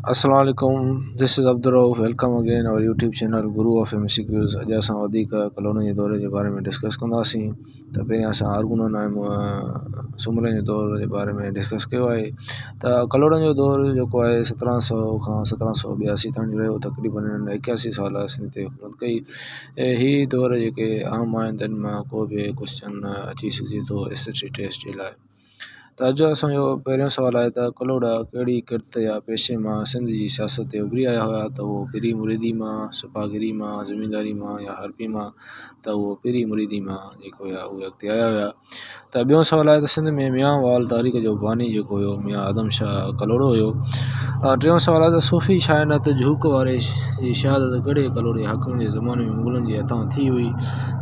अस्सलाम वालेकुम, this is Abdul Rauf. Welcome again our YouTube channel guru of MCQs। अॼु असां वधीक कलोड़नि जे दौरे जे बारे में डिस्कस कंदासीं। त पहिरियां असां आर्गुनन ऐं सुमरनि जे दौर जे बारे में डिस्कस कयो आहे। त कलोड़नि जो दौर जेको आहे 1700 खां 1782 ताईं रहियो। तक़रीबन 81 साल सिंध ते हुकूमत कई। हीअ दौर जेके अहम आहिनि त इन मां को बि क्वेश्चन अची सघे थो SST टेस्ट जे लाइ। त अॼु असांजो पहिरियों सुवालु आहे त कलोड़ा कहिड़ी किर्त या पेशे मां सिंध जी सियासत ते उभरी आया हुआ। त उहो पीरी मुरीदी मां, सुपागिरी मां, ज़मीनदारी मां या हरपी मां। त उहो पीरी मुरीदी मां जेको हुया उहे अॻिते आया हुया। त ॿियो सुवालु आहे त सिंध में मियां वाल तारीख़ जो बानी जेको हुयो मियां आदम शाह कलोड़ो हुयो। टियों सुवालु आहे त सूफ़ी शायनत झूक वारे जी शहादत कहिड़े कलोड़े हाकिम जे ज़माने में मुग़लनि जे हथां थी हुई।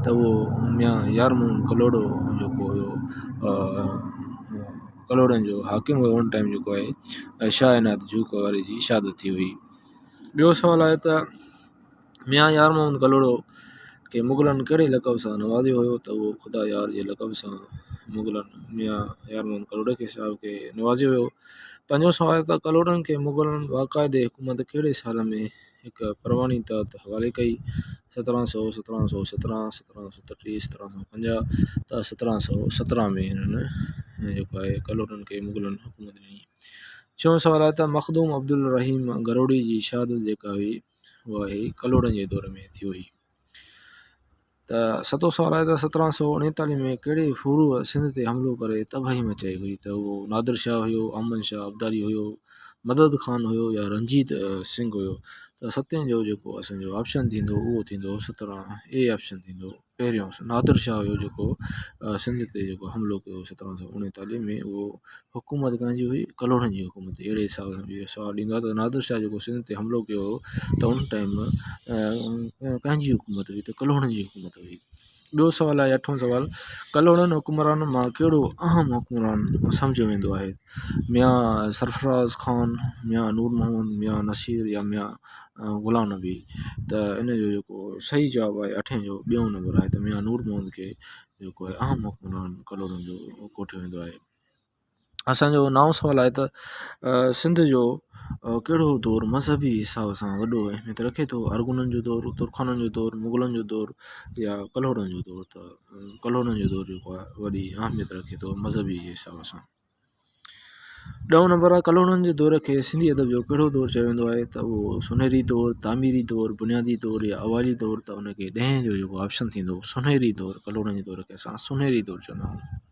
त उहो मियां यारमून कलोड़ो जेको हुयो कलोड़नि जो हाकिम हुयो उन टाइम जेको आहे शायनात झूक वारे जी शहादत थी हुई। ॿियो सुवालु आहे त मियां यारमून कलोड़ो के मुग़लनि कहिड़े लक़ब सां नवाज़ियो हुयो। त उहो ख़ुदा यार जे लक़ब सां मुग़लनि मियां यारमून कलोड़े खे साहिब खे नवाज़ियो हुयो। पंजो सुवालु आहे त कलोड़नि खे मुग़लनि बाक़ाइदे हुकूमत कहिड़े साल में हिकु परवानी तहत हवाले कई। 1700, 1717, 1733, 1750 त 1717 में हिननि जेको आहे कलोड़नि खे मुग़लनि हुकूमत ॾिनी। छों सुवालु आहे त मखदूम अब्दुल रहीम गरोड़ी जी शहादत जेका हुई उहा ही कलोड़नि जे दौर में थी हुई। त सतों सुवालु आहे त 1739 में कहिड़े फूरू सिंध ते हमिलो करे तबाही मचाई हुई। त उहो नादिर शाह हुयो, अहमद शाह अब्दाली हुयो, मदद ख़ान हुयो या रंजीत सिंह हुयो। त सतें जो जेको असांजो ऑप्शन थींदो उहो थींदो 17A ऑप्शन थींदो। पहिरियों नादिर शाह हुयो जेको सिंध ते जेको हमिलो कयो 1739 में। उहो हुकूमत कंहिंजी हुई, कलोड़नि जी हुकूमत। अहिड़े हिसाब सां इहो सुवालु ईंदो आहे त नादिर शाह जेको सिंध ते हमिलो कयो हो त उन टाइम कंहिंजी हुकूमत हुई, त कलोड़नि जी हुकूमत हुई। ॿियो सुवालु आहे 8हों सुवालु, कलोड़नि हुकुमरान मां कहिड़ो अहम हुकुमरान सम्झियो वेंदो आहे। मियां सरफराज़ ख़ान, मियां नूर मोहम्मद, मियां नसीर या मियां ग़ुलाम नबी। त इन जो जेको सही जवाबु आहे 8 जो ॿियों नंबर आहे त मियां नूर मोहम्मद खे जेको आहे अहम हुकुमरान कलोड़नि जो कोठियो वेंदो आहे। असांजो 9हों सुवालु आहे त सिंध जो कहिड़ो दौरु मज़हबी हिसाब सां वॾो अहमियत रखे थो। अरगुननि जो दौरु, तुर्खाननि जो दौरु, मुग़लनि जो दौरु या कलोड़नि जो दौरु। त कलोड़नि जो दौरु जेको आहे वॾी अहमियत रखे थो मज़हबी हिसाब सां। 10हों नंबर आहे कलोड़नि जे दौर खे सिंधी अदब जो कहिड़ो दौरु चयो वेंदो आहे। त उहो सुनहरी दौरु, तामीरी दौरु, बुनियादी दौरु या अवाली दौरु। त उनखे 10 जो जेको ऑप्शन थींदो सुनहरी दौरु। कलोड़नि जे दौर खे असां सुनहरी दौरु चवंदा आहियूं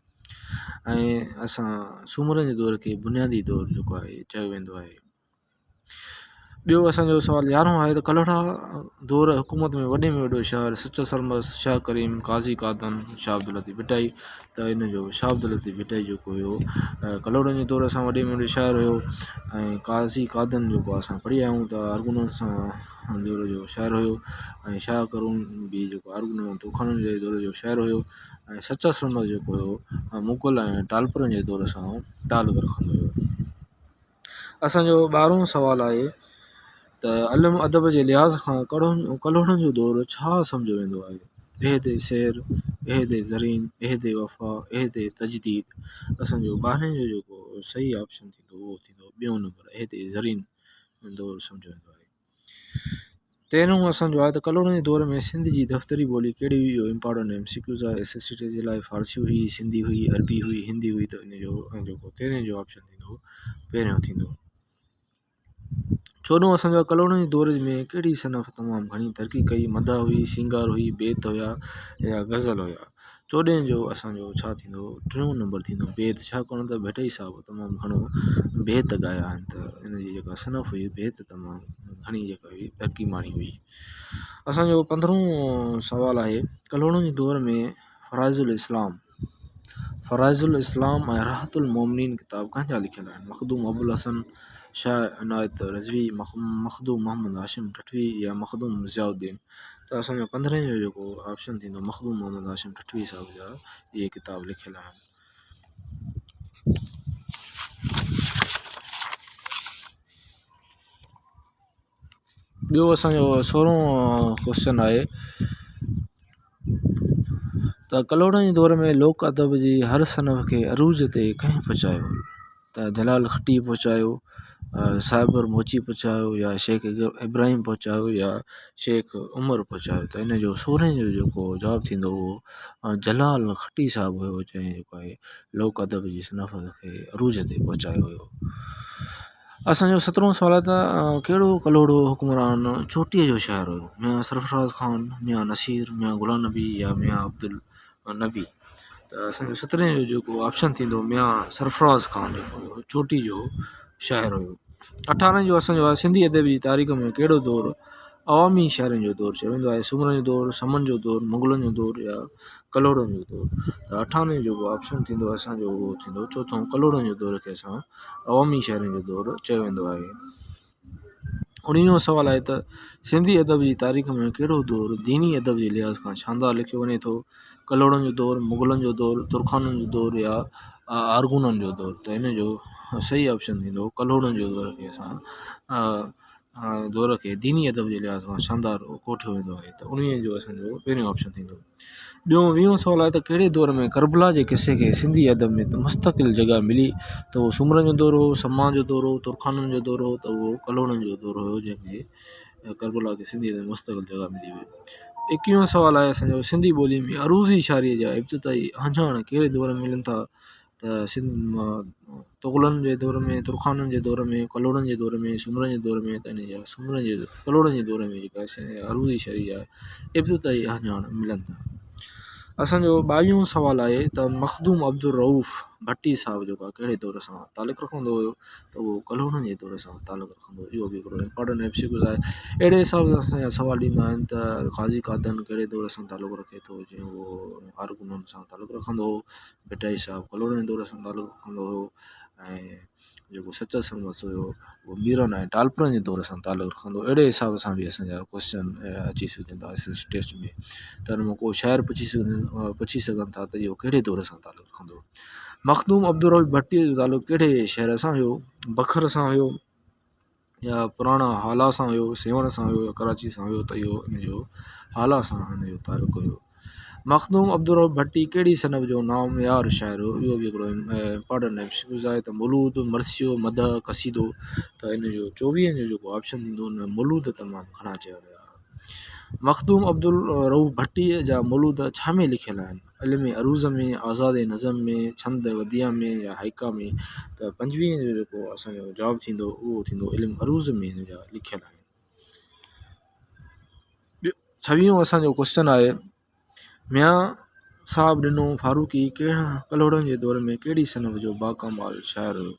ऐं असां सूमरनि जे दौर खे बुनियादी दौरु जेको आहे चयो वेंदो आहे। ॿियो असांजो सुवालु 11हों आहे त कलोड़ा दौर हुकूमत में वॾे में वॾो शहर सचो सरमस, शाह करीम, काज़ी कादन, शाह अब्दुल लतीफ़ भिटाई। त इन जो शाह अब्दुल लतीफ़ भिटाई जेको हुयो कलोड़नि जे दौर सां वॾे में वॾो शहर हुयो। ऐं काज़ी कादन जेको असां पढ़ी आया आहियूं त अरगुननि सां दौर जो शहर हुयो। ऐं शाह करून बि जेको अरगुननि तुर्खाननि जे दौर जो शहर हुयो। ऐं सचा सरमस जेको हुयो मुग़ल ऐं टालपुरनि जे दौर सां तालुक़ु रखंदो हुयो। असांजो 12हों सुवालु आहे त इल्म अदब जे लिहाज़ खां कलोड़नि जो दौरु छा सम्झो वेंदो आहे। इहद शेर, इहद ज़रीन, इहद वफ़ा, इहद तजदीद। असांजो 12हें जो जेको सही ऑप्शन थींदो उहो थींदो ॿियों नंबर, इहद ज़रीन दौरु सम्झो वेंदो आहे। 13हों असांजो आहे त कलोड़नि जे दौर में सिंध जी दफ़्तरी ॿोली कहिड़ी हुई। इहो इम्पॉर्टेंट MCQs आहे SST जे लाइ। फारसी हुई, सिंधी हुई, अरबी हुई, हिंदी हुई। त इन जो जेको 13 जो ऑप्शन थींदो पहिरियों थींदो। 14हों असांजो कलोड़नि जे दौर में कहिड़ी सनफ़ तमामु घणी तरक़ी कई। मदह हुई, सिंगार हुई, बेत हुया या गज़ल हुया। 14 जो असांजो छा थींदो 3हों नंबर थींदो बेत। छाकाणि त भिटई साहब तमामु घणो बेत ॻाया आहिनि। त इन जी जेका सनफ़ हुई बेत तमामु घणी जेका हुई तरक़ी माणी हुई। असांजो 15हों सुवालु आहे कलोड़नि जे दौर में फ़राइज़ुल इस्लाम ऐं राहतुल मोमिनीन किताब कंहिंजा लिखियल आहिनि। मखदूम अबुल हसन, शाह इनायत रिज़वी, मखदूम मोहम्मद हाशिम ठठवी या मखदूम ज़ियाउद्दीन। त असांजो 15 जो जेको ऑप्शन थींदो मखदूम मोहम्मद हाशिम ठठवी साहिब जा इहे किताब लिखियल आहिनि। ॿियो असांजो 16हों क्वेश्चन आहे त कलोड़नि जे दौर में लोक अदब जी हर सनफ़ खे अरूज ते कंहिं पहुचायो। त जलाल खटी पहुचायो, साहिबर मोची पहुचायो या शेख इब्राहिम पहुचायो या शेख उमर पहुचायो। त इन जो 16 जो जेको जवाबु थींदो उहो जलाल खटी साहिब हुयो, जंहिं जेको आहे लोक अदब जी सनफ़ खे अरूज ते पहुचायो हुयो। असांजो 17 सुवाल आहे त कहिड़ो कलोड़ो हुकुमरान चोटीअ जो शाइर हुयो? मियां सरफराज़ ख़ान, मियां नसीर, मियां गुलाम नबी या मियां अब्दुल नबी। त असांजो 17 जो जेको ऑप्शन थींदो मियां सरफराज़ ख़ान जेको हुयो चोटी जो शाइर हुयो। 18 जो असांजो आहे सिंधी अदब जी तारीख़ में कहिड़ो दौरु अवामी शाइरनि जो दौरु चयो वेंदो आहे? सुमरनि जो दौरु, समन जो दौरु, मुगलनि जो दौरु या कलोड़नि जो दौरु। त 98 जो ऑप्शन थींदो असांजो उहो थींदो चोथों, कलोड़नि जो दौरु खे असां अवामी शाइरनि जो दौरु चयो वेंदो आहे। 19 सुवाल आहे त सिंधी अदब जी तारीख़ में कहिड़ो दौरु दीनी अदब जे लिहाज़ खां शानदार लिखियो वञे थो? कलोड़नि जो दौरु, मुगलनि जो दौरु, तुर्खाननि जो दौरु या आरगूननि जो दौरु। त इन जो सही ऑप्शन थींदो कलोड़नि जो दौरु खे असां दौर खे दीनी अदब जे लिहाज़ खां शानदार कोठियो वेंदो आहे। त 19 जो असांजो पहिरियों ऑप्शन थींदो। ॿियो 20 सुवाल आहे त कहिड़े दौर में करबला जे किसे खे सिंधी अदब में मुस्तक़िल जॻह मिली? त उहो सुमरनि जो दौरु हो, समा जो दौरु हो, तुर्खाननि जो दौरु हो, त उहो कलोड़नि जो दौरु हुयो जंहिंखे करबला खे सिंधी अदब में मुस्तक़िल जॻह मिली हुई। 21 सुवाल आहे असांजो सिंधी ॿोली में अरूज़ी शायरीअ जा इब्तिदाई अहंजाण कहिड़े दौर में मिलनि था? त तुग़लनि जे दौर में, तुर्खाननि जे दौर में, कलोड़नि जे दौर में, सुमरनि जे दौर में। त इन जा कलोड़नि जे दौर में जेका अरूज़ी शायरी जा इब्तिदाई अहंजाण मिलनि था। असांजो 22 सुवाल आहे त मखदूम अब्दुल रऊफ़ भट्टी साहिबु जेको आहे कहिड़े दौर सां तालुक़ु रखंदो हुयो? त उहो कलोड़नि जे दौर सां तालुक़ु रखंदो हुयो। इहो बि हिकिड़ो इम्पोर्टेंट एमसीक्यू आहे। अहिड़े हिसाब सां असांजा सवाल ईंदा आहिनि त क़ाज़ी क़ादन कहिड़े दौर सां तालुक़ु रखे थो? जीअं उहो आरगूननि सां तालुक़ु रखंदो हो। भिटाई साहिबु कलोड़नि जे दौर सां तालुक़ु रखंदो हुयो। ऐं जेको सचल सरमस हुयो उहो मीरन ऐं टालपुरनि जे दौर सां तालुक़ु रखंदो। अहिड़े हिसाब सां बि असांजा क्वेश्चन अची सघनि था एस टेस्ट में। त हिन में को शाइर पुछी सघनि था त इहो कहिड़े दौर सां तालुक़ु रखंदो। मखदूम अब्दुल रऊफ़ भट्टीअ जो तालुक़ु कहिड़े शहर सां हुयो? बखर सां हुयो या पुराणा हाला सां हुयो, सेवण सां हुयो या कराची सां हुयो? त इहो इन जो हाला सां हिन जो तालुक़ु हुयो। मखदूम अब्दुल रऊफ़ भट्टी कहिड़ी सनफ़ जो नामयार शाइर हुयो? इहो बि हिकिड़ो इम्पोर्टेंट एमसीक्यूज़ आहे। त मौलूद, मरसियो, मदह, क़सीदो। त इन जो 24 जो जेको ऑप्शन थींदो हुन में मौलूद तमामु घणा चया विया। मखदूम अब्दुल रऊफ़ भट्टीअ जा मौलूद छा में लिखियल आहिनि? इल्म अरूज़ में, आज़ाद नज़म में, छंद वदिया में या हाइका में? त 25 जो जेको असांजो जवाबु थींदो उहो थींदो इल्म अरूज़ में हिन जा लिखियल आहिनि। 26 असांजो क्वेश्चन आहे मियां साहिबु ॾिनो फारूकी कहिड़ा कलोड़नि जे दौर में कहिड़ी सनफ़ जो बाकमाल शाइर हुयो?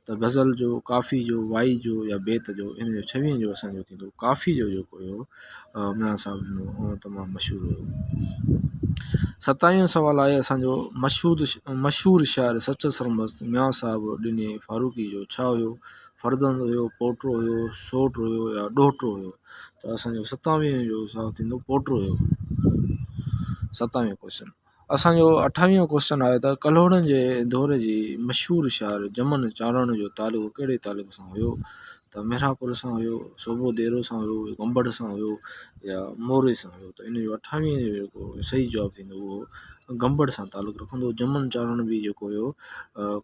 त गज़ल जो, काफ़ी जो, वाई जो या बेत जो? इन जो 26 जो असांजो थींदो काफ़ी जो जेको हुयो मियां साहिबु ॾिनो उहो तमामु मशहूरु हुयो। 27 सुवाल आहे असांजो मशहूरु शाइर सचल सरमस्त मियां साहिबु ॾिने फारूकी जो छा हुयो? फर्दंद हुयो, पोटो हुयो, सोट हुयो या ॾोहिटो हुयो? त असांजो 27 जो जवाबु थींदो पोटो हुयो। 27 क्वेश्चन। असांजो 28 क्वेश्चन आहे त कलोड़नि जे दौर जी मशहूरु शाइर जमन चारण जो तालुक़ु कहिड़े तालुक़ सां हुयो? त मेहरापुर सां हुयो, सोबो देरो सां हुयो, गंबड़ सां हुयो या मोरे सां हुयो? त इन जो 28 जो जेको सही जवाबु थींदो उहो गंबड़ सां तालुक़ु रखंदो। जमन चारण बि जेको हुयो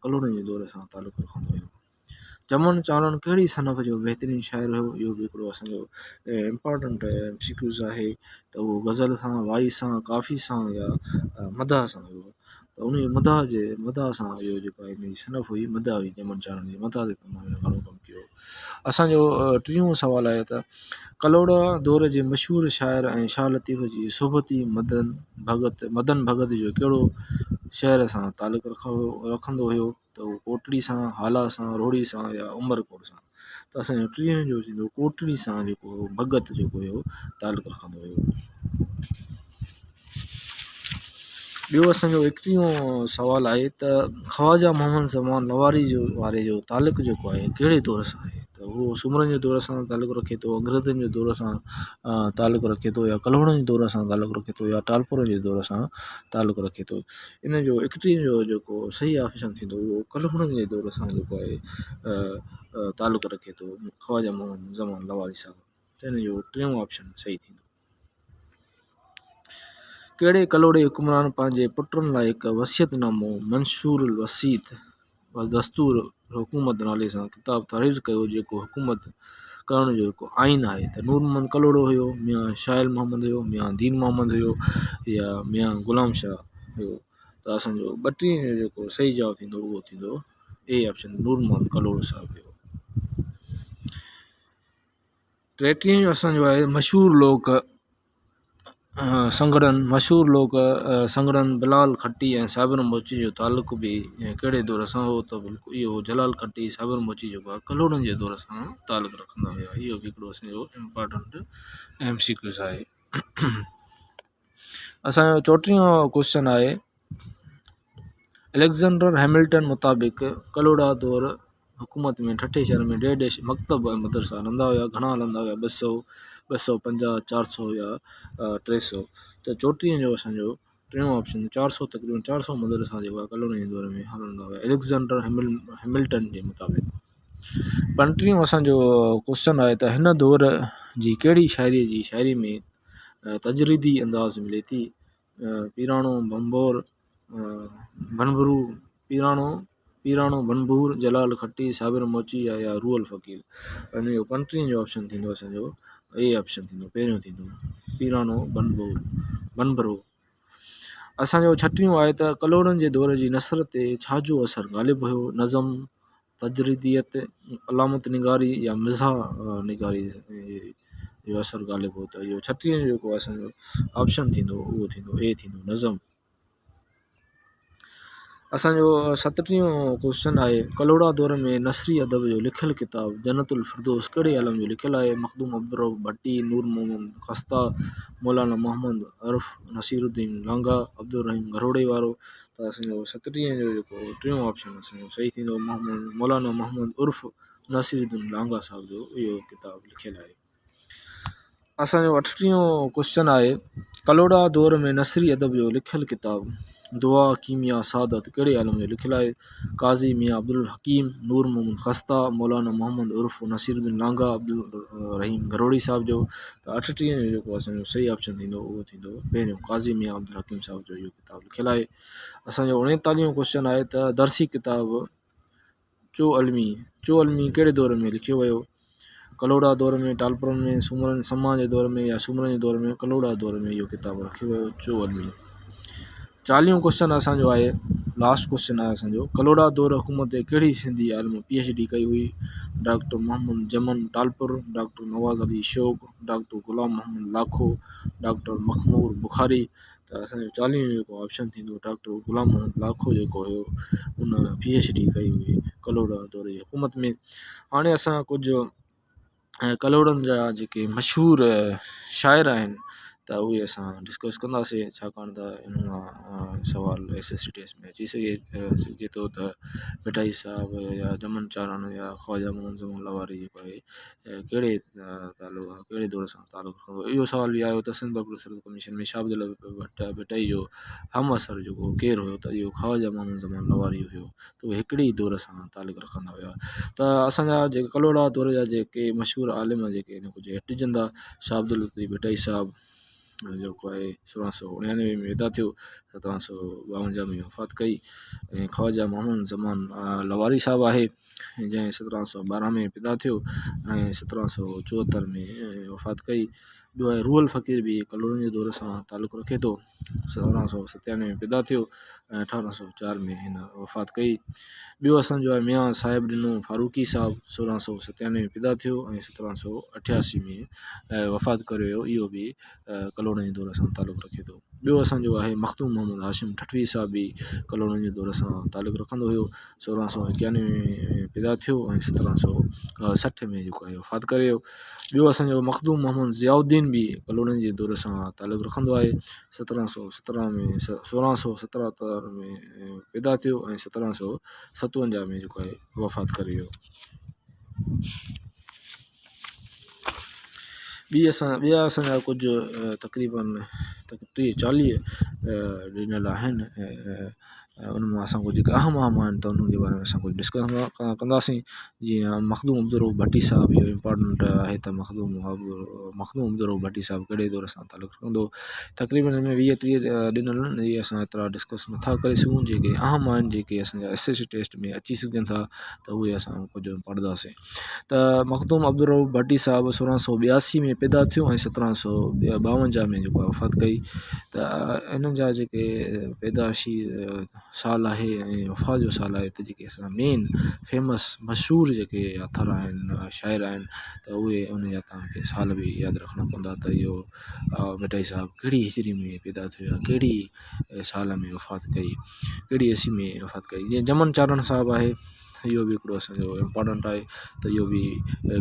कलोड़नि जे दौर सां तालुक़ु रखंदो हुयो। जमन चारण कहिड़ी सनफ़ जो बहितरीनु शाइर हुयो? इहो बि हिकिड़ो असांजो इम्पोर्टेंट एमसीक्यूज़ आहे। त उहो गज़ल सां, वाई सां, काफ़ी सां या मदाह सां हुयो। त उन मदाह सां इहो जेको आहे हिन जी सनफ़ हुई मदाह हुई जमन चारण जी। मदाह ते तमामु घणो कमु कयो। असांजो 30 सुवाल आहे त कलोड़ दौर जे मशहूरु शाइर ऐं शाह लतीफ़ जी सोबती मदन भगत जो कहिड़ो शहर सां तालुक़ु रखंदो हुयो? त उहो कोटड़ी सां, हाला सां, रोड़ी सां या उमरकोट सां? त असांजो 30 जो थींदो कोटड़ी सां जेको भगत जेको हुयो तालुक़ु रखंदो हुयो। ॿियो असांजो 31 सुवाल आहे त ख़्वाजा मोहम्मद ज़मान लवारी वारे जो तालुक़ु जेको आहे कहिड़े दौर सां आहे? त उहो सुमरनि जे दौर सां तालुक़ु रखे थो, अंग्रेज़नि जे दौर सां तालुक़ु रखे थो या कलोड़नि जे दौर सां तालुक़ु रखे थो या टालपुरनि जे दौर सां तालुक़ु रखे थो? इन जो 31 जो जेको सही ऑप्शन थींदो उहो कलोड़नि जे दौर सां जेको आहे तालुक़ु रखे थो ख़्वाजा मोहम्मद ज़मान लवारी साहिबु। त इन जो 3 ऑप्शन सही थींदो। कहिड़े कलोड़े हुकुमरान पंहिंजे पुटनि लाइ हिकु वसियतनामो मंशूरुल वसीत दस्तूर हुकूमत नाले सां किताब तहरीर कयो जेको हुकूमत करण जो हिकु आइन आहे त नूर मोहम्मद कलोड़ो हुयो, मियां शाइल मोहम्मद हुयो, मियां दीन मोहम्मद हुयो या मियां गुलाम शाह हुयो। त असांजो 32 जो जेको सही जवाबु थींदो उहो थींदो ए ऑप्शन नूर मोहम्मद कलोड़ो साहिबु हुयो। 33 जो असांजो आहे मशहूर लोक संगड़न बिलाल खट्टी ऐं साबिर मोची जो तालुक़ बि कहिड़े दौर सां हो त बिल्कुलु इहो जलाल खट्टी साबिर मोची जेको आहे कलोड़नि जे दौर सां तालुक़ रखंदा हुया। इहो बि हिकिड़ो असांजो इम्पॉर्टेंट MCQ आहे। असांजो 34 क्वेश्चन आहे अलेक्जेंडर हैमिल्टन मुताबिक़ कलोड़ा दौर हुकूमत में ठठे शहर में डेढ़ मकतब ऐं मदरसा हलंदा हुया। घणा हलंदा हुया? 200, 250, 400 या 300। त 34 जो असांजो टियों ऑप्शन 400 तक़रीबन 400 मदरसा जेको आहे कलोड़नि जे दौर में हलंदा हुया अलेक्जेंडर हैमिल्टन जे मुताबिक़। 35 असांजो क्वेश्चन आहे त हिन दौर जी कहिड़ी शाइरी में तजरीदी अंदाज़ मिले थी? पीराणो बनभूर, जलाल खट्टी, साबिर मोची या रूअल फ़कीर। इन जो 35 जो ऑप्शन थींदो असांजो ए ऑप्शन थींदो, पहिरियों थींदो पीराणो बनभरो। असांजो 36 आहे त कलोड़नि जे दौर जी नसर ते छाजो असर ग़ालिब हुयो? नज़म, तजरीदियत, अलामत निगारी या मिज़ा निगारी जो असर ग़ालिब हो। त इहो 36 जो जेको असांजो ऑप्शन थींदो उहो थींदो ए थींदो नज़म। असांजो 37 क्वेश्चन आहे कलोड़ा दौर में नसरी अदब जो लिखियलु किताब जन्नतुल फिरदौस कहिड़े आलम जो लिखियलु आहे? मखदूम अब्दुर्रऊफ़ भट्टी, नूर मोहम्मद खस्ता, मौलाना मोहम्मद उर्फ नसीरुद्दीन लांगा, अब्दुल रहीम घरोड़े वारो। त असांजो 37 जो जेको टियों ऑप्शन असांजो सही थींदो मौलाना मोहम्मद उर्फ नसीरुद्दीन लांगा साहिब जो इहो किताब लिखियलु आहे। असांजो 38 क्वेश्चन आहे कलोड़ा दौर में नसरी अदब जो लिखियलु किताब दुआ कीमिया सादत कहिड़े आलम जो लिखियलु आहे? काज़ी मियां अब्दुल हकीम, नूर मोहम्मद खस्ता, मौलाना मोहम्मद उर्फ नसीरुद्दीन लांगा, अब्दुल रहीम घरोड़ी साहिब जो। त 38 जो जेको असांजो सही ऑप्शन थींदो उहो थींदो पहिरियों काज़ी मियां अब्दुल हकीम साहिब जो इहो किताब लिखियलु आहे। असांजो 39 क्वेश्चन आहे त दर्सी किताब चो अलमी कहिड़े दौर में लिखियो वियो? कलोड़ा दौर में, टालपुरनि में, समा जे दौर में या सूमरनि जे दौर में? कलोड़ा दौर में इहो किताब रखियो वियो चो अलमी। 40 क्वेश्चन असांजो आहे लास्ट क्वेश्चन आहे असांजो कलोड़ा दौर हुकूमत कहिड़ी सिंधी आलम PhD कई हुई? डॉक्टर मोहम्मद जमन टालपुर, डॉक्टर नवाज़ अली शौक़, डॉक्टर गुलाम मोहम्मद लाखो, डॉक्टर मखमूर बुखारी। त असांजो 40 जो जेको ऑप्शन थींदो डॉक्टर गुलाम मोहम्मद लाखो जेको हुयो उन PhD कई हुई कलोड़ा दौर जी हुकूमत में। हाणे असां कुझु कलोड़नि जा जेके मशहूरु शाइर आहिनि त उहे असां डिस्कस कंदासीं छाकाणि त इन सवाल SSTS में अची सघे थो त मिठाई साहब या जमन चाराना या ख्वाजा मोहम्मद ज़मान लवारी जेको आहे कहिड़े दौर सां तालुक़ रखंदो? इहो सवाल बि आयो त सिंध पब्लिक सर्विस कमीशन में शाह अब्दुल भट्टाई जो हम असर जेको केरु हुयो? त इहो ख्वाजा मोहम्मद ज़मान लवारी हुयो। त उहे हिकिड़े ई दौर सां तालुक़ रखंदा हुया। त असांजा जेके कलोड़ा दौर जा जेके मशहूरु आलिम जेके इन कुझु हटिजंदा शाह अब्दुल भट्टाई साहिबु जेको आहे 1699 में पैदा थियो, 1752 में वफ़ात कई। ऐं ख्वाजा मोहम्मद ज़मान लवारी साहिबु आहे जंहिं 1712 में पैदा थियो ऐं 1774 में वफ़ात कई। ॿियो आहे रूअल फ़कीर बि कलोड़नि जे दौर सां तालुक़ रखे थो, 1797 में पैदा थियो ऐं 1804 में हिन वफ़ात कई। ॿियो असांजो आहे मियां साहिब ॾिनो फारूकी साहिबु 1697 में पैदा थियो ऐं 1788 में वफ़ात करे वियो। इहो बि कलोड़नि जे दौर सां तालुक़ रखे थो। ॿियो असांजो आहे मखदूम मोहम्मद हाशिम ठठवी साहिब बि कलोड़नि जे दौर सां तालुक़ रखंदो हुयो, 1691 में पैदा थियो ऐं 1760 में जेको आहे वफ़ात करे वियो। ॿियो असांजो मखदूम मोहम्मद ज़ियाउद्दीन बि कलोड़नि जे दौर सां तालुक़ रखंदो आहे, 1677 में पैदा थियो ऐं 1757 में जेको आहे वफ़ात करे वियो। ॿिया असांजा कुझु तक़रीबन 40 ॾिनल आहिनि उनमां असां कुझु जेके अहम आहिनि त उन्हनि जे बारे में असां कुझु डिस्कस कंदासीं। जीअं मखदूम अब्दुर्रऊफ़ भट्टी साहिबु, इहो इम्पोर्टेंट आहे त मखदूम अब्दुर्रऊफ़ भट्टी साहिबु कहिड़े दौर सां तालुक़ु रखंदो। तक़रीबन हिन में 20-30 ॾिनल आहिनि, इहे असां एतिरा डिस्कस नथा करे सघूं। जेके अहम आहिनि, जेके असांजा SSC टेस्ट में अची सघनि था, त उहे असां कुझु पढ़ंदासीं। त मखदूम अब्दुर्रऊफ़ भट्टी साहिबु 1682 में पैदा थियो ऐं 1752 में जेको आहे वफ़ात कई। त हिननि जा जेके पैदाशी साल आहे ऐं वफ़ात जो साल आहे, त जेके असां मेन फेमस मशहूरु जेके अथर आहिनि, शाइर आहिनि, त उहे उन जा तव्हांखे साल बि यादि रखणा पवंदा। त इहो भट्टाई साहिबु कहिड़ी हिजरी में पैदा थियो या कहिड़ी साल में वफ़ात कई, कहिड़ी ईस्वी में वफ़ात कई। जीअं जमन चारण साहिबु आहे, इहो बि हिकिड़ो असांजो इम्पोर्टेंट आहे। त इहो बि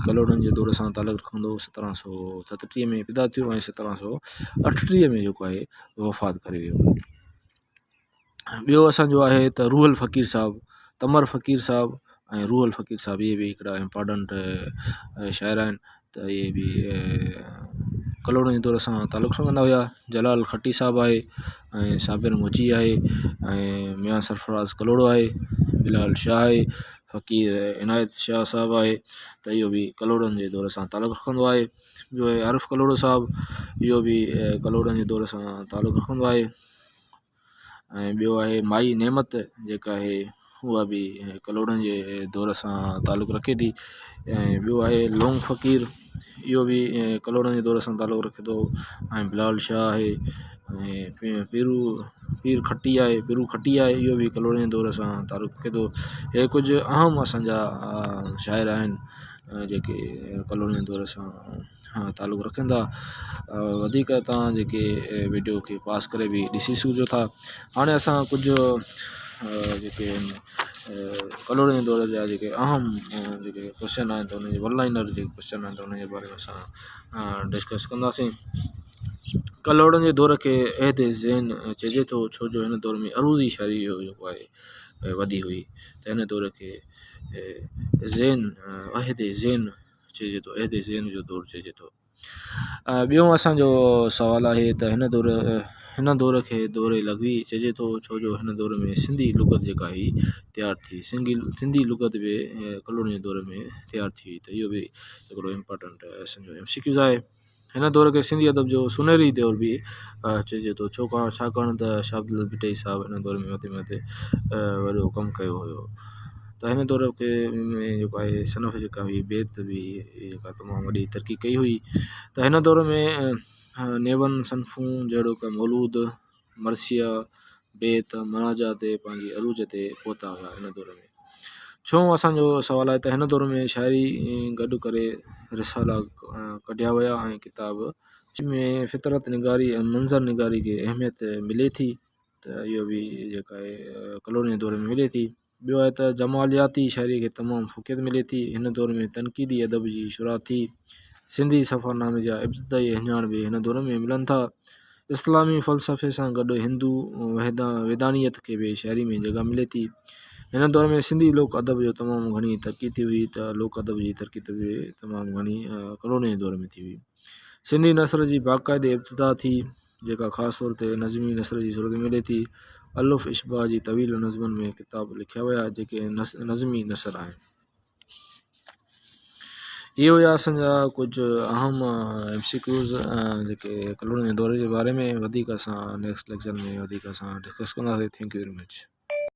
कलोड़नि जे दौर सां तालुक़ु रखंदो। 1737 में पैदा थियो ऐं 1738 में जेको आहे वफ़ात करे वियो। ॿियो असांजो आहे त रूहल फ़क़ीर साहिबु, तमर फ़क़ीर साहिबु ऐं रूहल फ़क़ीर साहिबु, इहे बि हिकिड़ा इम्पोर्टेंट शाइर आहिनि। त इहे बि कलोड़नि जे दौर सां तालुक़ु रखंदा हुआ। जलाल खट्टी साहिबु आहे ऐं साबिर मुची आहे ऐं मियां सरफराज़ कलोड़ो आहे, बिलाल शाह आहे, फ़क़ीर इनायत शाह साहिबु आहे। त इहो बि कलोड़नि जे दौर सां तालुक़ु रखंदो आहे। ॿियो आहे आरिफ़ कलोड़ो साहिबु, इहो बि कलोड़नि जे दौर सां तालुक़ु रखंदो आहे। ऐं ॿियो आहे माई नेमत, जेका आहे उहा बि कलोड़नि जे दौर सां तालुक़ु रखे थी। ऐं ॿियो आहे लोंग फ़क़ीर, इहो बि कलोड़नि जे दौर सां तालुक़ु रखे थो। ऐं बिलाल शाह आहे ऐं पीर खट्टी आहे, इहो बि कलोड़नि जे दौर सां तालुक़ु रखे थो। हे कुझु अहम असांजा शाइर आहिनि जेके कलोड़नि जे दौर सां तालुक़ु रखनि था। वधीक तव्हां जेके वीडियो खे पास करे बि ॾिसी सघो था। हाणे असां कुझु जेके कलोड़नि जे दौर जा जेके अहम जेके क्वेश्चन आहिनि, त उनजे वन लाइनर जेके क्वेश्चन आहिनि, त उनजे बारे में असां डिस्कस कंदासीं। कलोड़नि जे दौर खे अहद ज़ैन चइजे थो, छो जो हिन दौर में अरूज़ी शायरी जेको आहे वधी हुई। त हिन दौर खे अहद ज़ैन चइजे थो, अहद ज़ैन जो दौरु चइजे थो। ॿियो असांजो सुवालु आहे त हिन दौर खे दौर लघवी चइजे थो, छो जो हिन दौर में सिंधी लुगत जेका हुई तयारु थी। सिंधी लुगत बि कलोड़नि जे दौर में तयारु थी हुई। त इहो बि हिकिड़ो इम्पोर्टेंट असांजो MCQs आहे। हिन दौर खे सिंधी अदब जो सुनहरी दौर बि चइजे थो, छाकाणि त शाह अब्दुल भट्टाई साहिबु हिन दौर में मथे वॾो कमु कयो हुयो। त हिन दौर खे में जेको आहे सनफ़ जेका हुई, बेत बि जेका तमामु वॾी तरक़ी कई हुई। त हिन दौर में नेवन सनफ़ूं जहिड़ो क मौलूद, मरसिया, बेत, मनाजा ते पंहिंजी अरूज ते पहुता हुआ हिन दौर में। छो असांजो सुवालु आहे त हिन दौर में शाइरी गॾु करे रिसाला कढिया विया ऐं किताब में फितरत निगारी ऐं मंज़र निगारी खे अहमियत मिले थी। त इहो बि जेका आहे कलोड़नि जे दौर में मिले थी। ॿियो आहे त जमालियाती शाइरी खे तमामु फ़ुक़ियत मिले थी। हिन दौर में तनक़ीदी अदब जी शुरूआत थी। सिंधी सफ़रनामे जा इब्तिदाई हिंजाण बि हिन दौर में मिलनि था। इस्लामी फ़लसफ़े सां गॾु हिंदू वेदानियत खे बि शाइरी में जॻह मिले थी। हिन दौर में सिंधी लोक अदब जो तमामु घणी तरक़ी थी हुई। त लोक अदब जी तरक़ी बि तमामु घणी कलोड़नि जे दौर में थी हुई। सिंधी नसर जी बाक़ाइदे इब्तिदा थी, जेका ख़ासि तौर ते नज़मी नसर जी ज़रूरत मिले थी। अलुफ़ इशबाह जी तवील नज़मनि में किताब लिखिया विया, जेके नज़मी नसर आहिनि। इहो हुआ असांजा कुझु अहम MCQs जेके कलोड़नि जे दौर जे बारे में। वधीक असां नेक्स्ट लेक्चर में वधीक असां डिस्कस कंदासीं। Thank U very much.